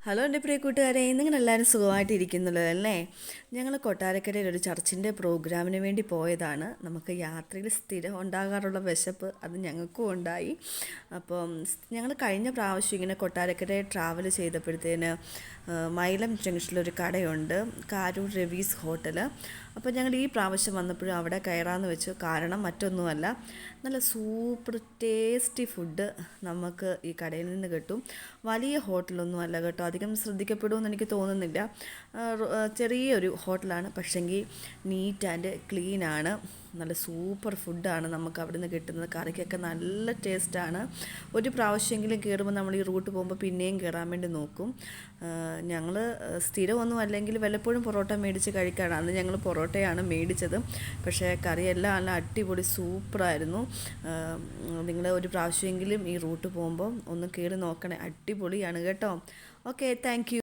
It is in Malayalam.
ഹലോ എൻ്റെ പ്രിയ കൂട്ടുകാരെ, നിങ്ങളെല്ലാവരും സുഖമായിട്ടിരിക്കുന്നല്ലോ അല്ലേ? ഞങ്ങൾ കൊട്ടാരക്കരയിൽ ഒരു ചർച്ചിൻ്റെ പ്രോഗ്രാമിന് വേണ്ടി പോയതാണ്. നമുക്ക് യാത്രയിൽ സ്ഥിരം ഉണ്ടാകാറുള്ള വിശപ്പ് അത് ഞങ്ങൾക്കും ഉണ്ടായി. അപ്പം ഞങ്ങൾ കഴിഞ്ഞ പ്രാവശ്യം ഇങ്ങനെ കൊട്ടാരക്കര ട്രാവൽ ചെയ്തപ്പോഴത്തേന് മൈലം ജംഗ്ഷനിലൊരു കടയുണ്ട്, കാരൂർ രവീസ് ഹോട്ടൽ. അപ്പോൾ ഞങ്ങൾ ഈ പ്രാവശ്യം വന്നപ്പോഴും അവിടെ കയറാമെന്ന് വെച്ചു. കാരണം മറ്റൊന്നുമല്ല, നല്ല സൂപ്പർ ടേസ്റ്റി ഫുഡ് നമുക്ക് ഈ കടയിൽ നിന്ന് കിട്ടും. വലിയ ഹോട്ടലൊന്നും അല്ല കേട്ടോ, അധികം ശ്രദ്ധിക്കപ്പെടുമെന്ന് എനിക്ക് തോന്നുന്നില്ല. ചെറിയൊരു ഹോട്ടലാണ്, പക്ഷെങ്കിൽ നീറ്റ് ആൻഡ് ക്ലീനാണ്. നല്ല സൂപ്പർ ഫുഡാണ് നമുക്ക് അവിടെ നിന്ന് കിട്ടുന്നത്. കറിക്കൊക്കെ നല്ല ടേസ്റ്റാണ്. ഒരു പ്രാവശ്യമെങ്കിലും കയറുമ്പോൾ നമ്മൾ ഈ റൂട്ട് പോകുമ്പോൾ പിന്നെയും കയറാൻ വേണ്ടി നോക്കും. ഞങ്ങൾ സ്ഥിരമൊന്നും അല്ലെങ്കിൽ വല്ലപ്പോഴും പൊറോട്ട മേടിച്ച് കഴിക്കാണ്. അന്ന് ഞങ്ങൾ പൊറോട്ടയാണ് മേടിച്ചത്. പക്ഷേ കറിയെല്ലാം നല്ല അടിപൊളി സൂപ്പറായിരുന്നു. നിങ്ങൾ ഒരു പ്രാവശ്യമെങ്കിലും ഈ റൂട്ട് പോകുമ്പോൾ ഒന്ന് കയറി നോക്കണേ, അടിപൊളിയാണ് കേട്ടോ. Okay, thank you.